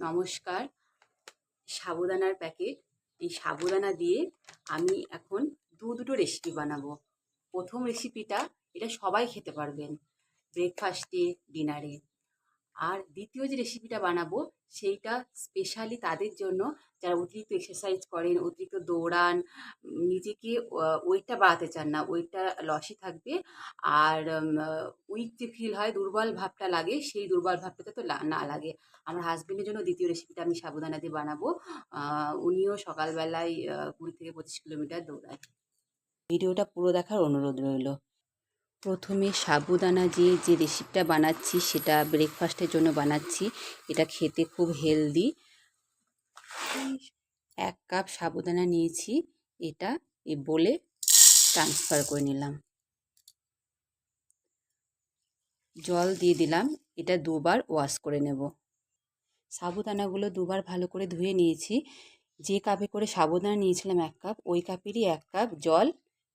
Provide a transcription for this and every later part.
নমস্কার। সাবুদানার প্যাকেট, এই সাবুদানা দিয়ে আমি এখন দুটো রেসিপি বানাবো। প্রথম রেসিপিটা এটা সবাই খেতে পারবেন ব্রেকফাস্টে, ডিনারে। আর দ্বিতীয় যে রেসিপিটা বানাবো সেইটা স্পেশালি তাদের জন্য যারা অতিরিক্ত এক্সারসাইজ করেন, অতিরিক্ত দৌড়ান, নিজেকে ওয়েটটা বাড়াতে চান না, ওয়েটটা লসই থাকবে। আর উইক যে ফিল হয়, দুর্বল ভাবটা লাগে, সেই দুর্বল ভাবটা তো না লাগে। আমার হাজবেন্ডের জন্য দ্বিতীয় রেসিপিটা আমি সাবুদানা দিয়ে বানাবো। উনিও সকালবেলায় 20 থেকে 25 কিলোমিটার দৌড়ায়। ভিডিওটা পুরো দেখার অনুরোধ রইল। প্রথমে সাবুদানা দিয়ে যে রেসিপিটা বানাচ্ছি সেটা ব্রেকফাস্টের জন্য বানাচ্ছি। এটা খেতে খুব হেলদি। 1 কাপ সাবুদানা নিয়েছি, এটা এই বোলে ট্রান্সফার করে নিলাম। জল দিয়ে দিলাম, এটা 2 বার ওয়াশ করে নেব। সাবুদানাগুলো 2 বার ভালো করে ধুয়ে নিয়েছি। যে কাপে করে সাবুদানা নিয়েছিলাম 1 কাপ, ওই কাপেরই 1 কাপ জল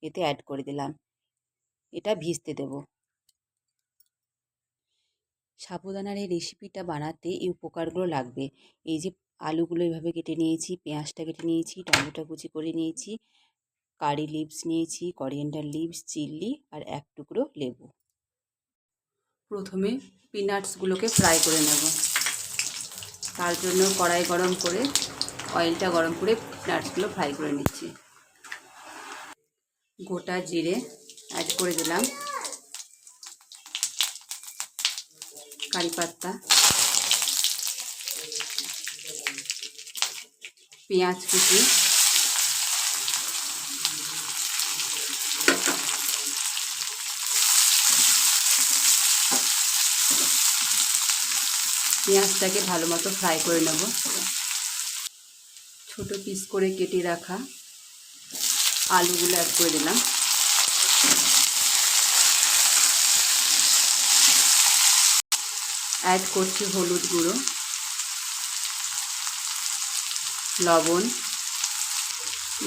এতে অ্যাড করে দিলাম। এটা ভিজতে দেব। সাবুদানার এই রেসিপিটা বানাতে এই উপকারগুলো লাগবে। এই যে আলুগুলো এভাবে কেটে নিয়েছি, পেঁয়াজটা কেটে নিয়েছি, টমেটো কুচি করে নিয়েছি, কারি লিভস নিয়েছি, করিয়েন্ডার লিভস, চিলি আর 1 টুকরো লেবু। প্রথমে পিনাটসগুলোকে ফ্রাই করে নেব। তার জন্য কড়াই গরম করে অয়েলটা গরম করে পিনাটসগুলো ফ্রাই করে নিচ্ছি। গোটা জিরে অ্যাড করে দিলাম, কারি পাতা, পেঁয়াজ কুচি, পেঁয়াজটাকে ভালো মতো ফ্রাই করে নেব। ছোট পিস করে কেটে রাখা আলুগুলো অ্যাড করে দিলাম। অ্যাড করছি হলুদ গুঁড়ো,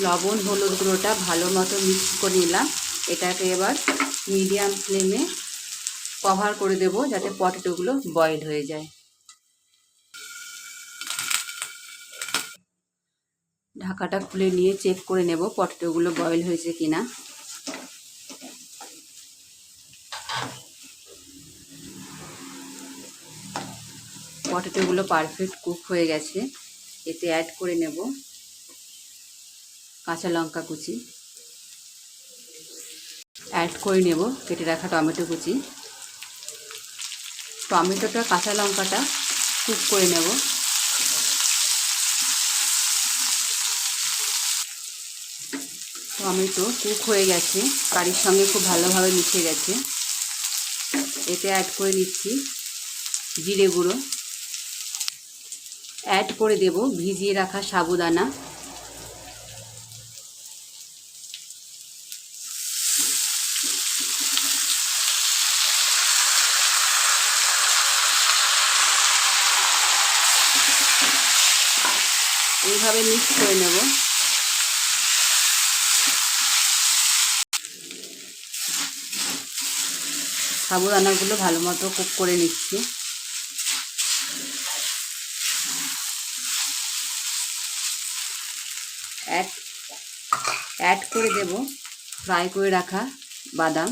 লবণ হলুদ গুঁড়োটা ভালো মতো মিক্স করে নিলাম। এটাকে এবার মিডিয়াম ফ্লেমে কভার করে দেব যাতে পটেটোগুলো বয়েল হয়ে যায়। ঢাকাটা খুলে নিয়ে চেক করে নেব পটেটোগুলো বয়েল হয়েছে কিনা। পটেটোগুলো পারফেক্ট কুক হয়ে গেছে। এতে অ্যাড করে নেব কাঁচা লঙ্কা কুচি, অ্যাড করে নেব কেটে রাখা টমেটো কুচি। টমেটোটা কাঁচা লঙ্কাটা কুক করে নেব। টমেটো কুক হয়ে গেছে, কারির সঙ্গে খুব ভালোভাবে মিশে গেছে। এতে অ্যাড করে নিচ্ছি জিরে গুঁড়ো, অ্যাড করে দেব ভিজিয়ে রাখা সাবুদানা, এইভাবে মিক্স করে নেব। সাবুদানাগুলো ভালো মতো কুক করে নিচ্ছি। অ্যাড করে দেব ফ্রাই করে রাখা বাদাম,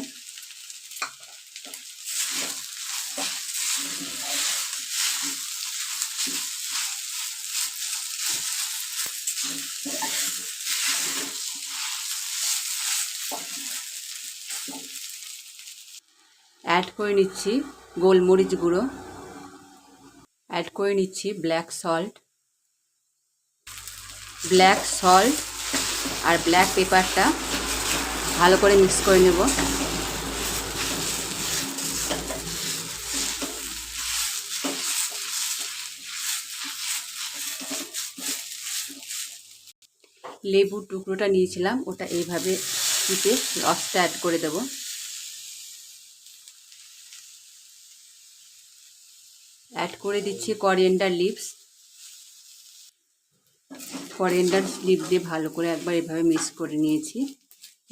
অ্যাড করে নিচ্ছি গোলমরিচ গুঁড়ো, অ্যাড করে নিচ্ছি ব্ল্যাক সল্ট আর ব্ল্যাক পেপারটা ভালো করে মিক্স করে নেব। লেবুর টুকরোটা নিয়েছিলাম, ওটা এইভাবে চিপে রসটা অ্যাড করে দেব। অ্যাড করে দিচ্ছি করিয়েন্ডার লিভস দিয়ে ভালো করে একবার এভাবে মিক্স করে নিয়েছি।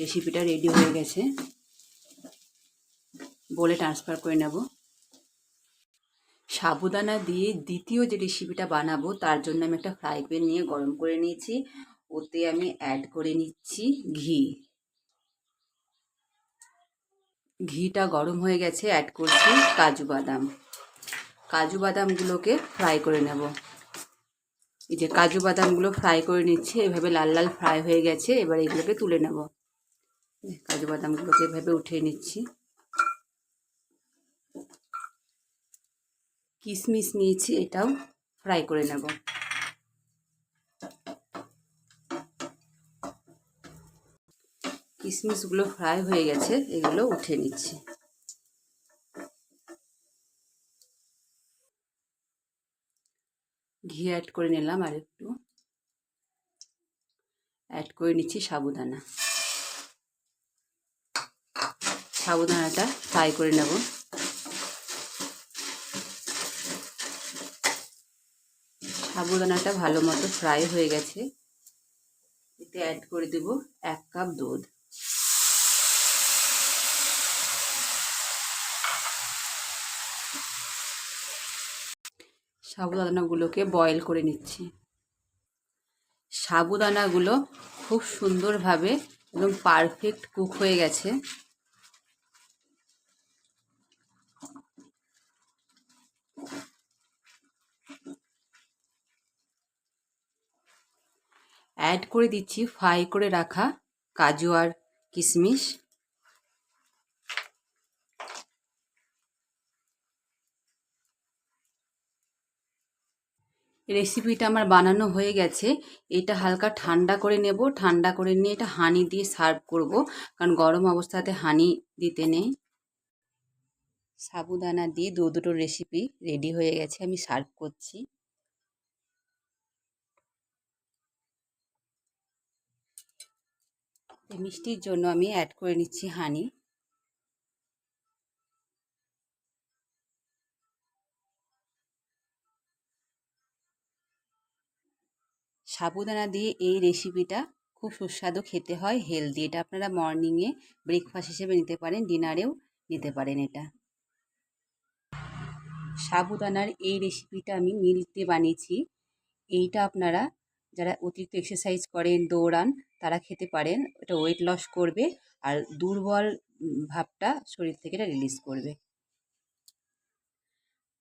রেসিপিটা রেডি হয়ে গেছে, বলে ট্রান্সফার করে নেব। সাবুদানা দিয়ে দ্বিতীয় যে রেসিপিটা বানাবো তার জন্য আমি একটা ফ্রাই প্যান নিয়ে গরম করে নিয়েছি। ওতে আমি অ্যাড করে নিচ্ছি ঘি। ঘিটা গরম হয়ে গেছে, অ্যাড করছি কাজু বাদাম। কাজু বাদামগুলোকে ফ্রাই করে নেব। এই যে কাজু বাদামগুলো ফ্রাই করে নিচ্ছি, এভাবে লাল লাল ফ্রাই হয়ে গেছে। এবার এগুলোকে তুলে নেব। কাজু বাদামগুলোকে এভাবে উঠিয়ে নিচ্ছি। কিশমিশ নিয়েছি, এটাও ফ্রাই করে নেব। কিশমিশগুলো ফ্রাই হয়ে গেছে, এগুলো উঠিয়ে নিচ্ছি। ঘি অ্যাড করে নিলাম, আর একটু অ্যাড করে নিচ্ছি সাবুদানা। সাবুদানাটা ফ্রাই করে নেব। সাবুদানাটা ভালো মতো ফ্রাই হয়ে গেছে। এতে অ্যাড করে দেব 1 কাপ দুধ। সাবুদানাগুলোকে বয়েল করে নিচ্ছি। সাবুদানাগুলো খুব সুন্দরভাবে একদম পারফেক্ট কুক হয়ে গেছে। অ্যাড করে দিচ্ছি ফ্রাই করে রাখা কাজু আর কিশমিশ। রেসিপিটা আমার বানানো হয়ে গেছে। এটা হালকা ঠান্ডা করে নেব। ঠান্ডা করে নিয়ে এটা হানি দিয়ে সার্ভ করব, কারণ গরম অবস্থাতে হানি দিতে নেই। সাবুদানা দিয়ে দুটো রেসিপি রেডি হয়ে গেছে, আমি সার্ভ করছি। মিষ্টির জন্য আমি অ্যাড করে নিচ্ছি হানি। সাবুদানা দিয়ে এই রেসিপিটা খুব সুস্বাদু খেতে হয়, হেলদি। এটা আপনারা মর্নিংয়ে ব্রেকফাস্ট হিসেবে নিতে পারেন, ডিনারেও নিতে পারেন এটা। সাবুদানার এই রেসিপিটা আমি মিল্ক বানিয়েছি। এইটা আপনারা যারা অতিরিক্ত এক্সারসাইজ করেন, দৌড়ান, তারা খেতে পারেন। এটা ওয়েট লস করবে আর দুর্বল ভাবটা শরীর থেকে এটা রিলিজ করবে।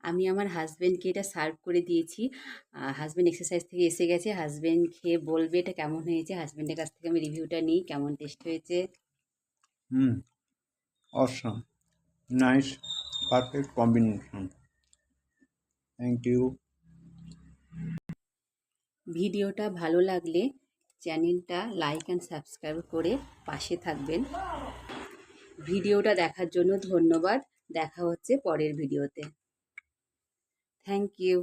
আমি আমার হাজব্যান্ডকে এটা সার্ভ করে দিয়েছি। হাজব্যান্ড এক্সারসাইজ থেকে এসে গেছে। হাজব্যান্ড খেয়ে বলবে এটা কেমন হয়েছে। হাজব্যান্ডের কাছ থেকে আমি রিভিউটা নিই, কেমন টেস্ট হয়েছে। Awesome. Nice. Perfect combination. Thank you. ভিডিওটা ভালো লাগলে চ্যানেলটা লাইক অ্যান্ড সাবস্ক্রাইব করে পাশে থাকবেন। ভিডিওটা দেখার জন্য ধন্যবাদ। দেখা হচ্ছে পরের ভিডিওতে। Thank you.